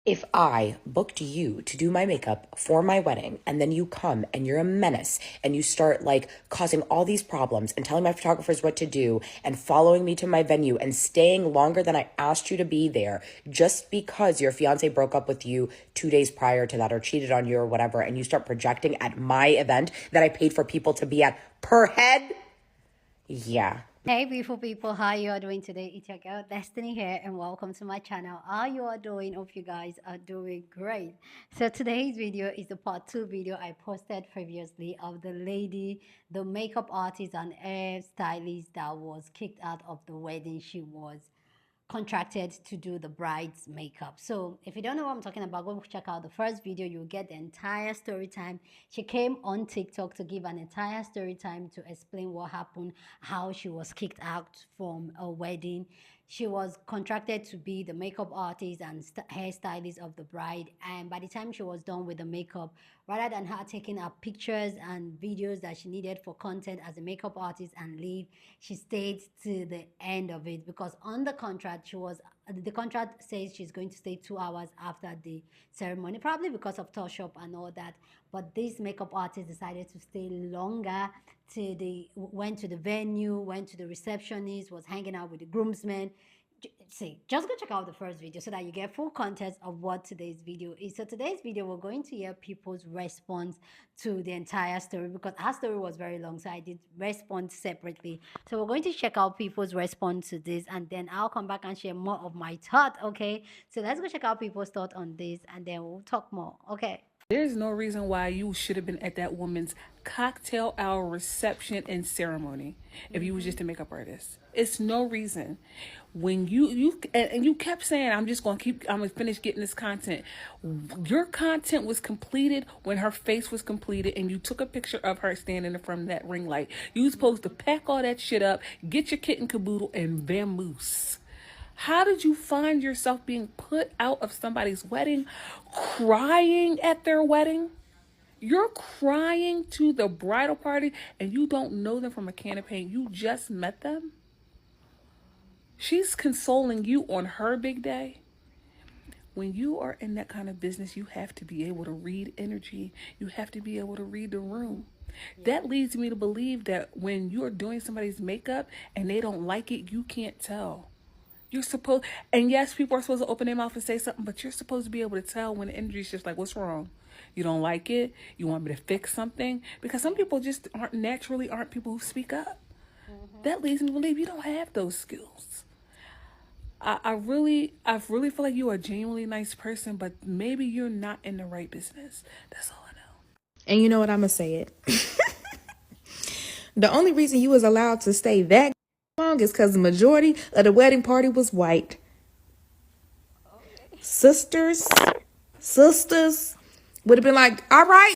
If I booked you to do my makeup for my wedding and then you come and you're a menace and you start like causing all these problems and telling my photographers what to do and following me to my venue and staying longer than I asked you to be there just because your fiance broke up with you 2 days prior to that or cheated on you or whatever, and you start projecting at my event that I paid for people to be at per head, yeah. Hey beautiful people, how you are doing today? It's your girl Destiny here and welcome to my channel. How you are doing? Hope you guys are doing great. So today's video is the part 2 video I posted previously of the lady, the makeup artist and hair stylist that was kicked out of the wedding she was contracted to do the bride's makeup. So if you don't know what I'm talking about, go check out the first video. You'll get the entire story time. She came on TikTok to give an entire story time to explain what happened, how she was kicked out from a wedding. She was contracted to be the makeup artist and hairstylist of the bride, and by the time she was done with the makeup, rather than her taking up pictures and videos that she needed for content as a makeup artist and leave, she stayed to the end of it, because on the contract the contract says she's going to stay 2 hours after the ceremony, probably because of touch up and all that. But this makeup artist decided to stay longer, went to the venue, went to the receptionist, was hanging out with the groomsmen. See, just go check out the first video so that you get full context of what today's video is. So today's video, we're going to hear people's response to the entire story, because our story was very long, so I did respond separately. So we're going to check out people's response to this, and then I'll come back and share more of my thought. Okay, so let's go check out people's thought on this, and then we'll talk more. Okay. There's no reason why you should have been at that woman's cocktail hour reception and ceremony if you was just a makeup artist. It's no reason. When you kept saying, I'm gonna finish getting this content. Your content was completed when her face was completed and you took a picture of her standing in front of that ring light. You was supposed to pack all that shit up, get your kit and caboodle, and vamoose. How did you find yourself being put out of somebody's wedding, crying at their wedding? You're crying to the bridal party and you don't know them from a can of paint. You just met them. She's consoling you on her big day. When you are in that kind of business, you have to be able to read energy. You have to be able to read the room. That leads me to believe that when you're doing somebody's makeup and they don't like it, you can't tell. You're supposed, and yes, people are supposed to open their mouth and say something, but you're supposed to be able to tell when the energy is just like, what's wrong? You don't like it? You want me to fix something? Because some people just aren't people who speak up. That leads me to believe you don't have those skills. I really feel like you are a genuinely nice person, but maybe you're not in the right business. That's all I know. And you know what? I'm going to say it. The only reason you was allowed to stay that long is because the majority of the wedding party was white. Sisters would have been like, all right,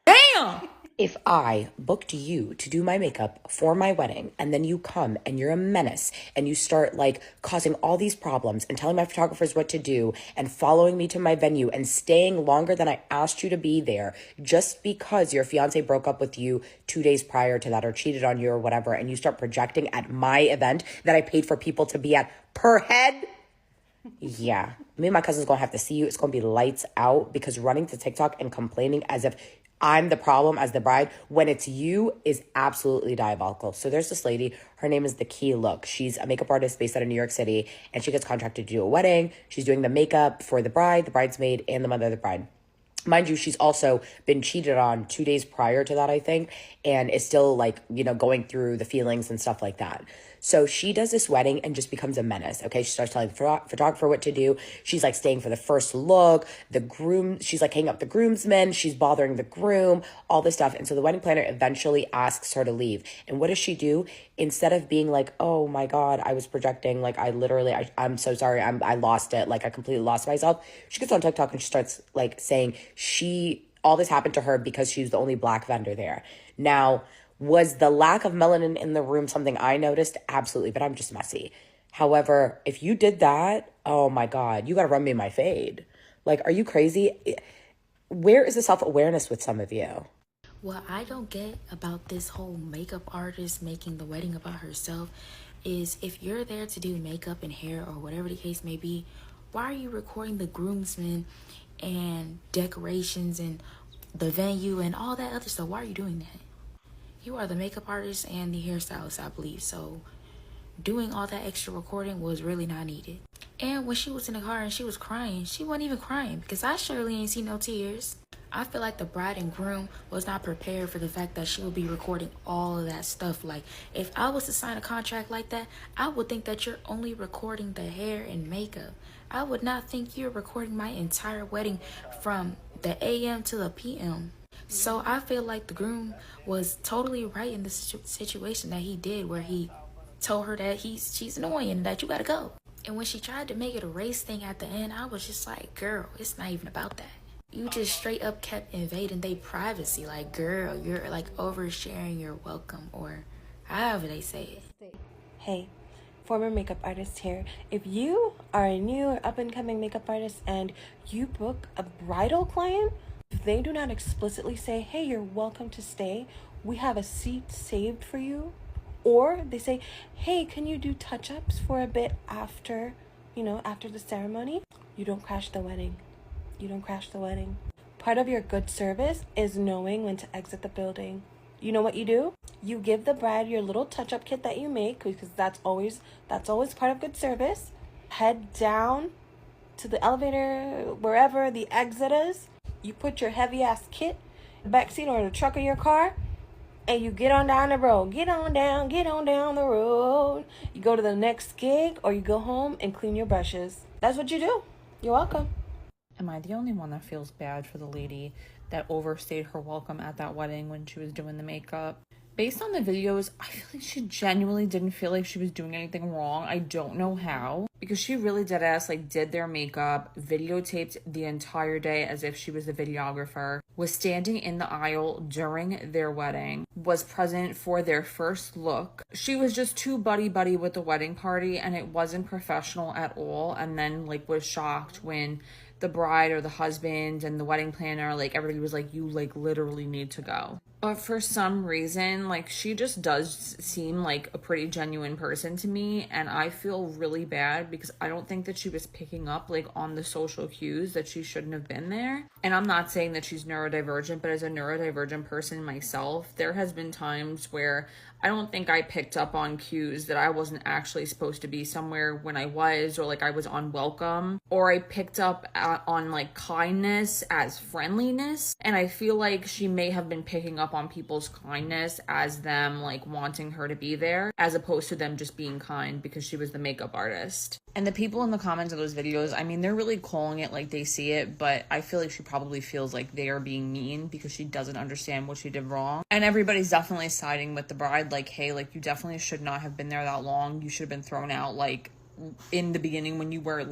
damn. If I booked you to do my makeup for my wedding and then you come and you're a menace and you start like causing all these problems and telling my photographers what to do and following me to my venue and staying longer than I asked you to be there just because your fiance broke up with you 2 days prior to that or cheated on you or whatever, and you start projecting at my event that I paid for people to be at per head, yeah. Me and my cousin's gonna have to see you. It's gonna be lights out, because running to TikTok and complaining as if I'm the problem as the bride when it's you is absolutely diabolical. So there's this lady, her name is The Key Look. She's a makeup artist based out of New York City, and she gets contracted to do a wedding. She's doing the makeup for the bride, the bridesmaid, and the mother of the bride. Mind you, she's also been cheated on 2 days prior to that, I think, and is still like, going through the feelings and stuff like that. So she does this wedding and just becomes a menace, okay? She starts telling the photographer what to do. She's like staying for the first look, she's like hanging up the groomsmen, she's bothering the groom, all this stuff. And so the wedding planner eventually asks her to leave. And what does she do? Instead of being like, oh my God, I was projecting, like I'm so sorry, I lost it, like I completely lost myself. She gets on TikTok and she starts like saying all this happened to her because she was the only Black vendor there. Now, was the lack of melanin in the room something I noticed? Absolutely, but I'm just messy. However, if you did that, oh my God, you got to run me my fade. Like, are you crazy? Where is the self-awareness with some of you? What I don't get about this whole makeup artist making the wedding about herself is, if you're there to do makeup and hair or whatever the case may be, Why are you recording the groomsmen and decorations and the venue and all that other stuff? Why are you doing that? You are the makeup artist and the hairstylist, I believe. So doing all that extra recording was really not needed. And when she was in the car and she was crying, she wasn't even crying because I surely ain't seen no tears. I feel like the bride and groom was not prepared for the fact that she would be recording all of that stuff. Like, if I was to sign a contract like that, I would think that you're only recording the hair and makeup. I would not think you're recording my entire wedding from the AM to the PM. So I feel like the groom was totally right in the situation that he did, where he told her that she's annoying and that you gotta go. And when she tried to make it a race thing at the end, I was just like, girl, it's not even about that. You just straight up kept invading their privacy. Like, girl, you're like oversharing your welcome, or however they say it. Hey, former makeup artist here. If you are a new or up-and-coming makeup artist and you book a bridal client, if they do not explicitly say, hey, you're welcome to stay, we have a seat saved for you, or they say, hey, can you do touch-ups for a bit after the ceremony, you don't crash the wedding. You don't crash the wedding. Part of your good service is knowing when to exit the building. You know what you do? You give the bride your little touch-up kit that you make, because that's always part of good service. Head down to the elevator, wherever the exit is. You put your heavy-ass kit in the backseat or the truck of your car, and you get on down the road. Get on down the road. You go to the next gig, or you go home and clean your brushes. That's what you do. You're welcome. Am I the only one that feels bad for the lady that overstayed her welcome at that wedding when she was doing the makeup? Based on the videos, I feel like she genuinely didn't feel like she was doing anything wrong. I don't know how, because she really did their makeup, videotaped the entire day as if she was the videographer, was standing in the aisle during their wedding, was present for their first look. She was just too buddy-buddy with the wedding party, and it wasn't professional at all, and then was shocked when the bride or the husband and the wedding planner, everybody was like, you literally need to go. But for some reason, she just does seem like a pretty genuine person to me, and I feel really bad because I don't think that she was picking up on the social cues that she shouldn't have been there. And I'm not saying that she's neurodivergent, but as a neurodivergent person myself, there has been times where I don't think I picked up on cues that I wasn't actually supposed to be somewhere when I was, or I was unwelcome, or I picked up on kindness as friendliness. And I feel like she may have been picking up on people's kindness as them wanting her to be there, as opposed to them just being kind because she was the makeup artist. And the people in the comments of those videos, I mean, they're really calling it like they see it, but I feel like she probably feels like they are being mean because she doesn't understand what she did wrong. And everybody's definitely siding with the bride, hey, you definitely should not have been there that long. You should have been thrown out in the beginning when you were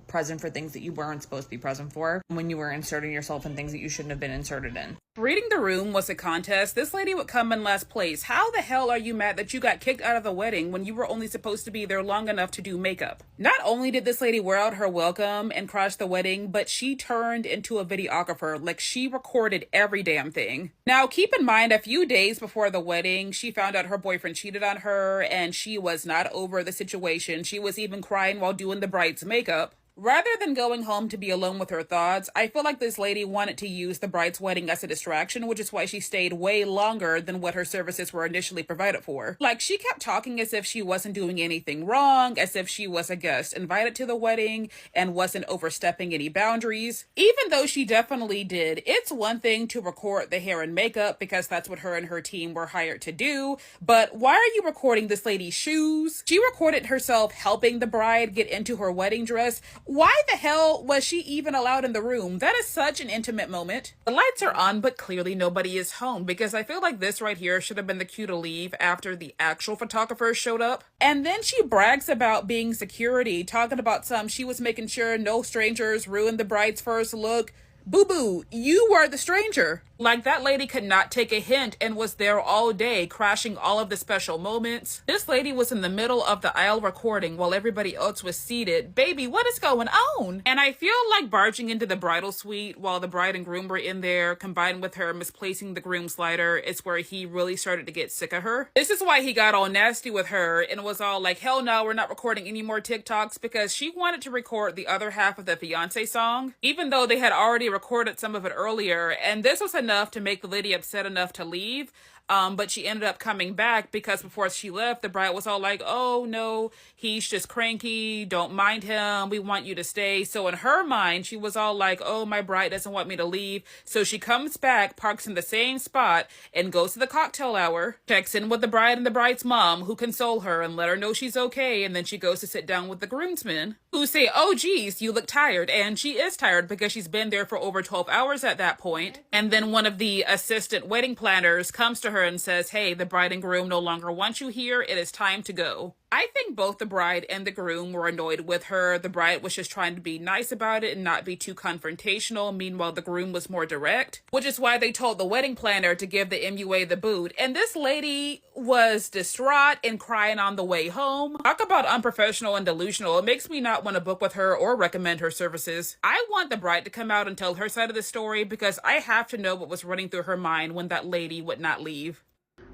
present for things that you weren't supposed to be present for, when you were inserting yourself in things that you shouldn't have been inserted in. Reading the room was a contest. This lady would come in last place. How the hell are you mad that you got kicked out of the wedding when you were only supposed to be there long enough to do makeup? Not only did this lady wear out her welcome and crash the wedding, but she turned into a videographer. She recorded every damn thing. Now, keep in mind, a few days before the wedding, she found out her boyfriend cheated on her, and she was not over the situation. She was even crying while doing the bride's makeup. Rather than going home to be alone with her thoughts, I feel like this lady wanted to use the bride's wedding as a distraction, which is why she stayed way longer than what her services were initially provided for. She kept talking as if she wasn't doing anything wrong, as if she was a guest invited to the wedding and wasn't overstepping any boundaries. Even though she definitely did, it's one thing to record the hair and makeup because that's what her and her team were hired to do, but why are you recording this lady's shoes? She recorded herself helping the bride get into her wedding dress. Why the hell was she even allowed in the room? That is such an intimate moment. The lights are on, but clearly nobody is home, because I feel like this right here should have been the cue to leave after the actual photographer showed up. And then she brags about being security, talking about she was making sure no strangers ruined the bride's first look. Boo-boo, you were the stranger. Like that lady could not take a hint and was there all day, crashing all of the special moments. This lady was in the middle of the aisle recording while everybody else was seated. Baby, what is going on? And I feel like barging into the bridal suite while the bride and groom were in there, combined with her misplacing the groom's lighter, is where he really started to get sick of her. This is why he got all nasty with her and was all like, hell no, we're not recording any more TikToks, because she wanted to record the other half of the fiance song, even though they had already recorded some of it earlier, and this was enough to make the lady upset enough to leave. But she ended up coming back because before she left, the bride was all like, oh no, he's just cranky, don't mind him, we want you to stay. So in her mind, she was all like, oh, my bride doesn't want me to leave. So she comes back, parks in the same spot, and goes to the cocktail hour, checks in with the bride and the bride's mom, who console her and let her know she's okay. And then she goes to sit down with the groomsmen, who say, oh geez, you look tired. And she is tired because she's been there for over 12 hours at that point. And then one of the assistant wedding planners comes to her and says, hey, the bride and groom no longer want you here. It is time to go. I think both the bride and the groom were annoyed with her. The bride was just trying to be nice about it and not be too confrontational. Meanwhile, the groom was more direct, which is why they told the wedding planner to give the MUA the boot. And this lady was distraught and crying on the way home. Talk about unprofessional and delusional. It makes me not want to book with her or recommend her services. I want the bride to come out and tell her side of the story, because I have to know what was running through her mind when that lady would not leave.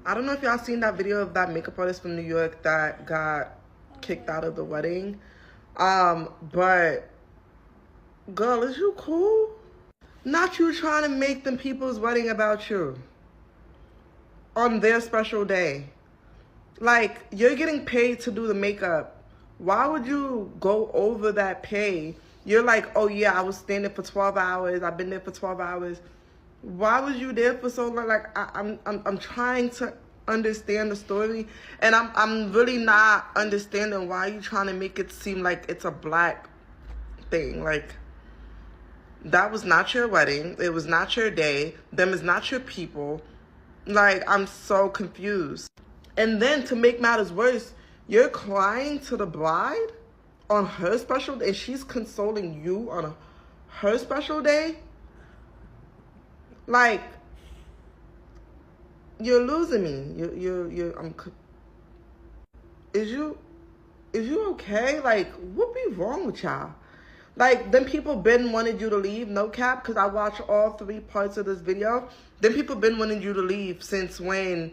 I don't know if y'all seen that video of that makeup artist from New York that got kicked out of the wedding. But girl, is you cool? Not you trying to make them people's wedding about you on their special day. Like, you're getting paid to do the makeup. Why would you go over that pay? You're like, oh yeah, I was standing for 12 hours. I've been there for 12 hours. Why was you there for so long? Like, I'm trying to understand the story, and I'm really not understanding why you trying to make it seem like it's a black thing. Like, that was not your wedding. It was not your day. Them is not your people. Like, I'm so confused. And then to make matters worse, you're crying to the bride on her special day, and she's consoling you on her special day. Like, you're losing me. Is you okay? Like, what be wrong with y'all? Like, then people been wanted you to leave, no cap, because I watched all 3 parts of this video. Then people been wanting you to leave since when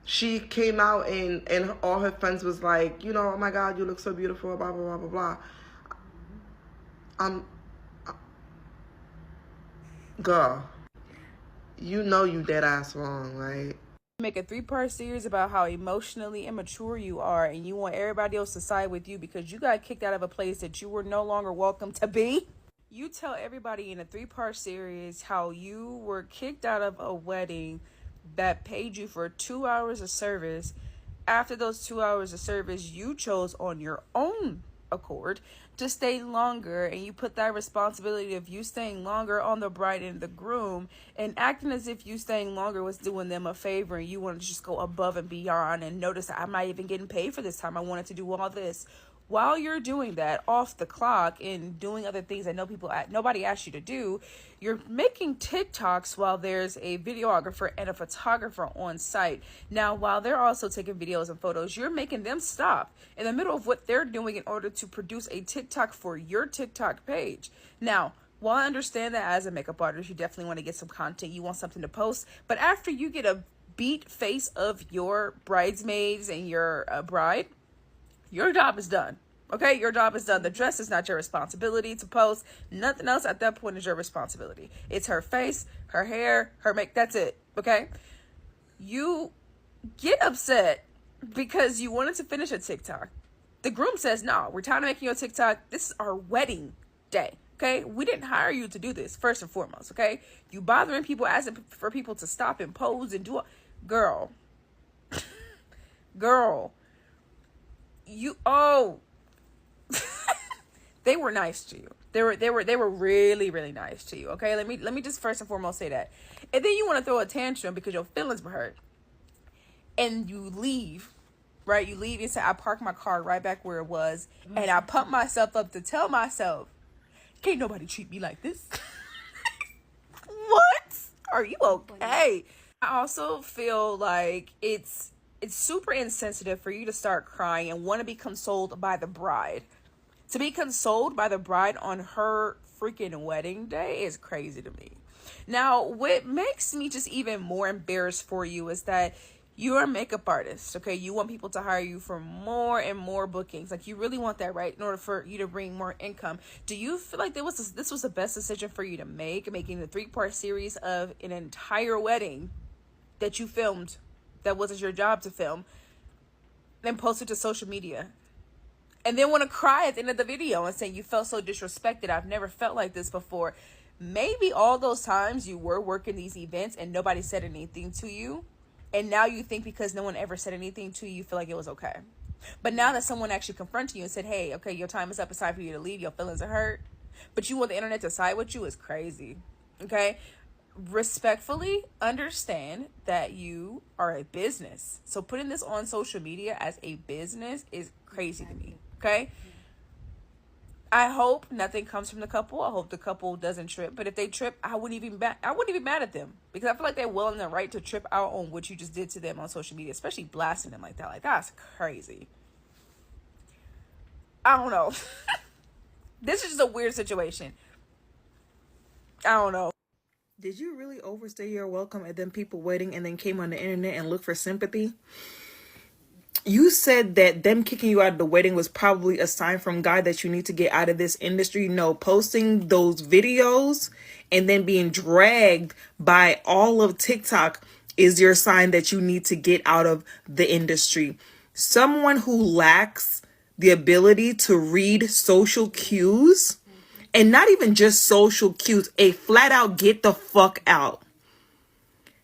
she came out and all her friends was like, you know, oh my God, you look so beautiful, blah, blah, blah, blah, blah. Girl. You know you dead ass wrong, right? Make a 3-part series about how emotionally immature you are, and you want everybody else to side with you because you got kicked out of a place that you were no longer welcome to be. You tell everybody in a 3-part series how you were kicked out of a wedding that paid you for 2 hours of service. After those 2 hours of service, you chose on your own accord to stay longer, and you put that responsibility of you staying longer on the bride and the groom, and acting as if you staying longer was doing them a favor, and you wanted to just go above and beyond and notice that I'm not even getting paid for this time. I wanted to do all this. While you're doing that off the clock and doing other things that nobody asked you to do, you're making TikToks while there's a videographer and a photographer on site. Now, while they're also taking videos and photos, you're making them stop in the middle of what they're doing in order to produce a TikTok for your TikTok page. Now, while I understand that as a makeup artist, you definitely want to get some content, you want something to post, but after you get a beat face of your bridesmaids and your bride, your job is done. Okay, your job is done. The dress is not your responsibility to post. Nothing else at that point is your responsibility. It's her face, her hair, her make. That's it. Okay, you get upset because you wanted to finish a TikTok. The groom says, no, we're tired of making you a TikTok. This is our wedding day. Okay, we didn't hire you to do this, first and foremost. Okay, you bothering people, asking for people to stop and pose and do girl. They were nice to you. They were really, really nice to you. Okay, let me just first and foremost say that. And then you want to throw a tantrum because your feelings were hurt, and you leave. Right, you leave. You say, I parked my car right back where it was, and I pumped myself up to tell myself, can't nobody treat me like this. Are you okay? I also feel like it's super insensitive for you to start crying and want to be consoled by the bride. To be consoled by the bride on her freaking wedding day is crazy to me. Now, what makes me just even more embarrassed for you is that you're a makeup artist, okay? You want people to hire you for more and more bookings. Like, you really want that, right? In order for you to bring more income. Do you feel like this was the best decision for you to make, making the 3-part series of an entire wedding that you filmed that wasn't your job to film, then post it to social media? And then want to cry at the end of the video and say you felt so disrespected. I've never felt like this before. Maybe all those times you were working these events and nobody said anything to you, and now you think because no one ever said anything to you, you feel like it was okay. But now that someone actually confronted you and said, hey, okay, your time is up, it's time for you to leave, your feelings are hurt, but you want the internet to side with you, is crazy. Okay? Respectfully understand that you are a business. So putting this on social media as a business is crazy to me. Okay? I hope nothing comes from the couple. I hope the couple doesn't trip. But if they trip, I wouldn't even be mad at them, because I feel like they're well in the right to trip out on what you just did to them on social media, especially blasting them like that. Like, that's crazy. I don't know. This is just a weird situation. I don't know. Did you really overstay your welcome at them people wedding and then came on the internet and looked for sympathy? You said that them kicking you out of the wedding was probably a sign from God that you need to get out of this industry. No, posting those videos and then being dragged by all of TikTok is your sign that you need to get out of the industry. Someone who lacks the ability to read social cues, and not even just social cues, a flat out get the fuck out,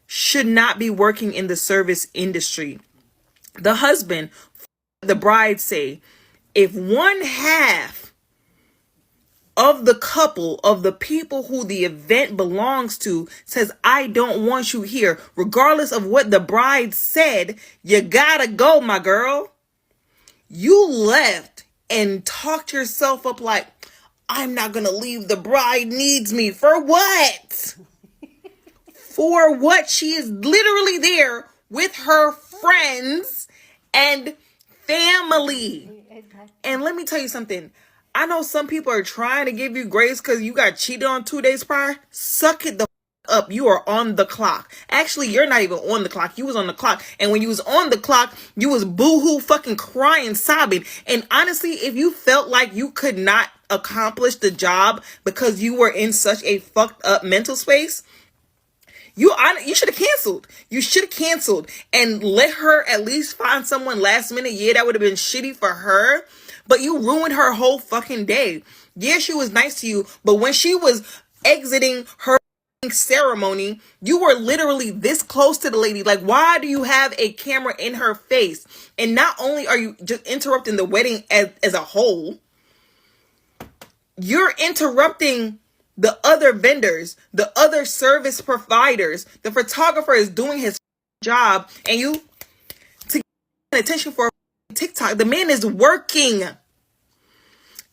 should not be working in the service industry. The husband, the bride say, if one half of the couple, of the people who the event belongs to, says, I don't want you here, regardless of what the bride said, you gotta go, my girl. You left and talked yourself up like, I'm not gonna leave, the bride needs me. For what? For what? She is literally there with her friends and family. And let me tell you something. I know some people are trying to give you grace because you got cheated on 2 days prior. Suck it the up. You are on the clock. Actually, you're not even on the clock. You was on the clock. And when you was on the clock, you was boo-hoo fucking crying, sobbing. And honestly, if you felt like you could not accomplish the job because you were in such a fucked up mental space, you should have canceled. You should have canceled and let her at least find someone last minute. Yeah, that would have been shitty for her, but you ruined her whole fucking day. Yeah, she was nice to you, but when she was exiting her ceremony, you were literally this close to the lady. Like, why do you have a camera in her face? And not only are you just interrupting the wedding as a whole, you're interrupting the other vendors, the other service providers. The photographer is doing his job, and you to get attention for TikTok. The man is working,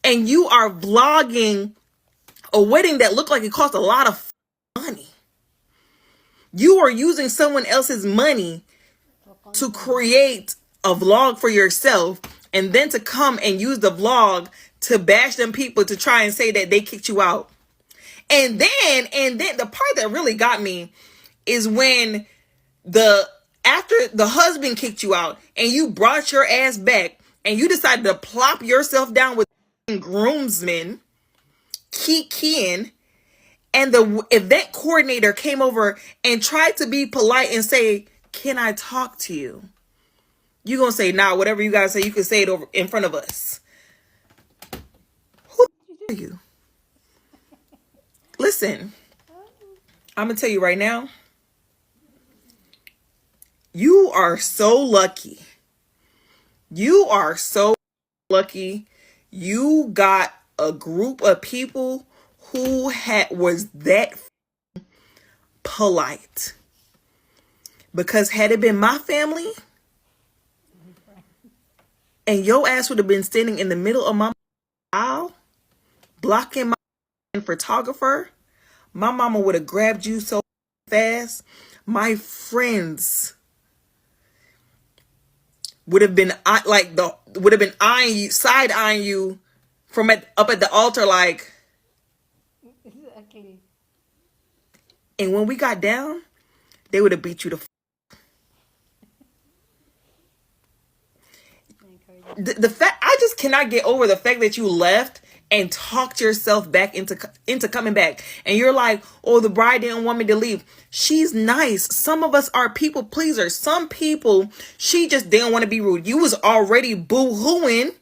and you are vlogging a wedding that looked like it cost a lot of money. You are using someone else's money to create a vlog for yourself, and then to come and use the vlog to bash them people to try and say that they kicked you out. And then the part that really got me is when after the husband kicked you out and you brought your ass back and you decided to plop yourself down with groomsmen, keying, and the event coordinator came over and tried to be polite and say, can I talk to you? You're going to say, nah, whatever you got to say, you can say it over in front of us. Who are you? Listen, I'm going to tell you right now, you are so lucky. You are so lucky. You got a group of people who was that polite. Because had it been my family, and your ass would have been standing in the middle of my aisle, blocking my photographer, my mama would have grabbed you so fast, my friends would have been eyeing you, side eyeing you from up at the altar, like. Exactly. And when we got down, they would have beat you to. The fact, I just cannot get over the fact that you left and talked yourself back into coming back, and you're like, oh, the bride didn't want me to leave. She's nice. Some of us are people pleasers. Some people, she just didn't want to be rude. You was already boo-hooing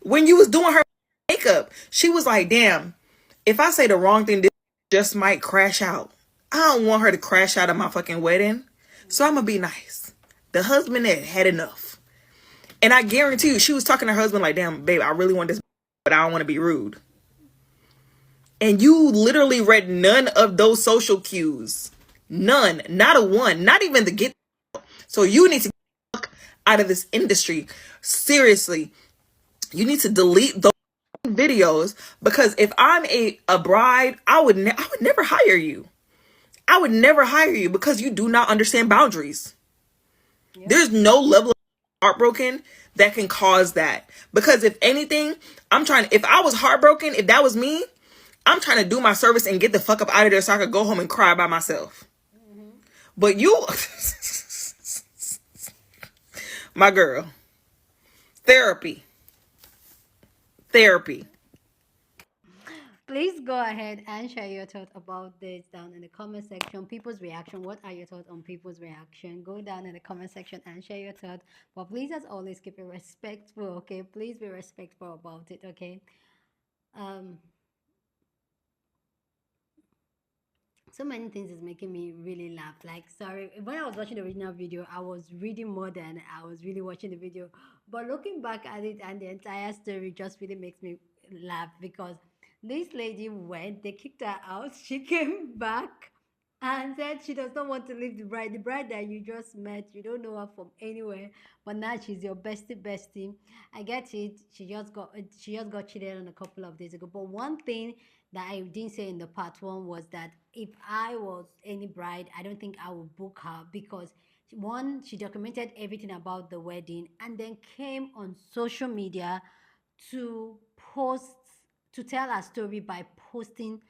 when you was doing her makeup. She was like, damn, if I say the wrong thing, this just might crash out. I don't want her to crash out at my fucking wedding, so I'm gonna be nice. The husband had enough. And I guarantee you, she was talking to her husband like, damn, babe, I really want this, but I don't want to be rude. And you literally read none of those social cues. None. Not a one. Not even the get. So you need to get out of this industry. Seriously. You need to delete those videos, because if I'm a bride, I would never hire you. I would never hire you because you do not understand boundaries. Yep. There's no level of heartbroken that can cause that. Because if anything, if I was heartbroken, if that was me, I'm trying to do my service and get the fuck up out of there so I could go home and cry by myself. Mm-hmm. But you, my girl, therapy. Please go ahead and share your thoughts about this down in the comment section. People's reaction. What are your thoughts on people's reaction? Go down in the comment section and share your thoughts. But please, as always, keep it respectful, okay? Please be respectful about it, okay? So many things is making me really laugh. Like, sorry, when I was watching the original video, I was reading more than I was really watching the video. But looking back at it and the entire story just really makes me laugh, because this lady went, they kicked her out, she came back and said she does not want to leave the bride that you just met. You don't know her from anywhere, but now she's your bestie. I get it. She just got cheated on a couple of days ago. But one thing that I didn't say in the part one was that if I was any bride, I don't think I would book her, because one, she documented everything about the wedding and then came on social media to post, to tell her story by posting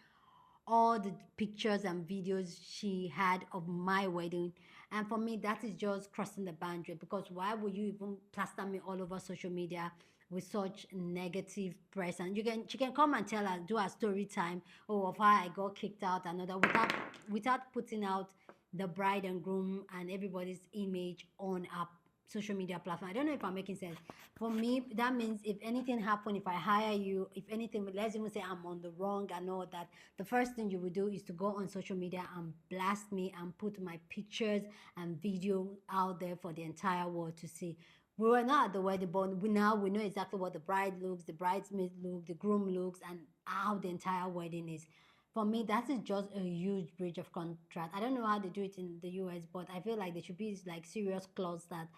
all the pictures and videos she had of my wedding. And for me, that is just crossing the boundary, because why would you even plaster me all over social media with such negative press? And she can come and tell us, do a story time, oh, of how I got kicked out and all that, without putting out the bride and groom and everybody's image on a social media platform. I don't know if I'm making sense. For me, that means if anything happen, if I hire you, if anything, let's even say I'm on the wrong and all that, the first thing you will do is to go on social media and blast me and put my pictures and video out there for the entire world to see. We were not at the wedding, but now we know exactly what the bride looks, the bridesmaid look, the groom looks, and how the entire wedding is. For me, that is just a huge breach of contract. I don't know how they do it in the US, but I feel like there should be like serious clause that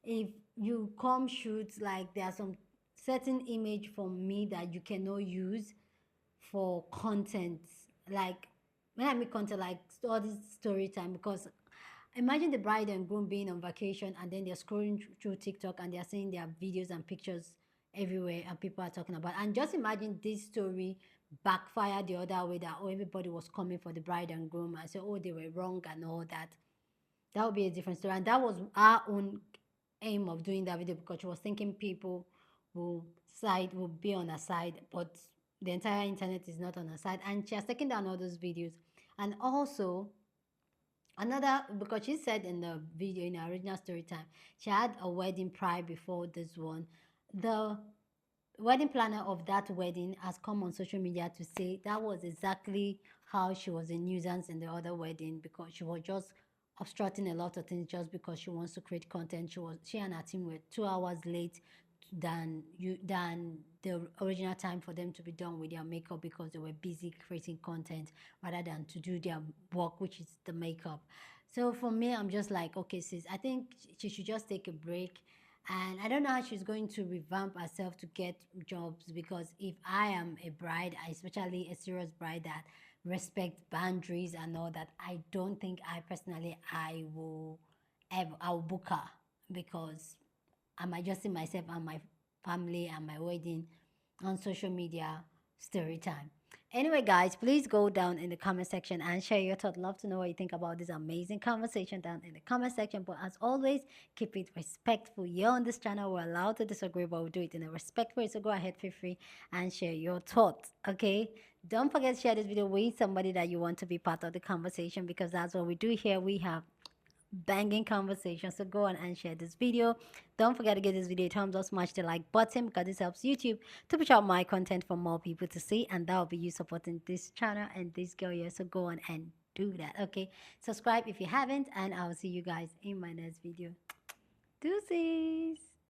if you come shoot, like there are some certain image from me that you cannot use for content. Like when I make content, like all this story time, because imagine the bride and groom being on vacation and then they're scrolling through TikTok and they're seeing their videos and pictures everywhere and people are talking about. And just imagine this story backfire the other way, that oh, everybody was coming for the bride and groom and say, oh, they were wrong and all that. That would be a different story. And that was our own aim of doing that video, because she was thinking people will be on her side, but the entire internet is not on her side, and she has taken down all those videos. And also another, because she said in the video, in her original story time, she had a wedding prior before this one. The wedding planner of that wedding has come on social media to say that was exactly how she was a nuisance in the other wedding, because she was just obstructing a lot of things just because she wants to create content. She and her team were 2 hours late than the original time for them to be done with their makeup, because they were busy creating content rather than to do their work, which is the makeup. So for me, I'm just like, okay, sis, I think she should just take a break. And I don't know how she's going to revamp herself to get jobs, because if I am a bride, especially a serious bride that respect boundaries and all that. I don't think I personally I'll book her, because I'm adjusting myself and my family and my wedding on social media story time. Anyway, guys, please go down in the comment section and share your thoughts. Love to know what you think about this amazing conversation down in the comment section. But as always, keep it respectful. Here on this channel, we're allowed to disagree, but we do it in a respectful way. So go ahead, feel free and share your thoughts. Okay? Don't forget to share this video with somebody that you want to be part of the conversation, because that's what we do here. We have banging conversation. So go on and share this video. Don't forget to give this video a thumbs up, smash the like button, because this helps YouTube to push out my content for more people to see, and that will be you supporting this channel and this girl here. So go on and do that. Okay, subscribe if you haven't, and I'll see you guys in my next video. Deuces.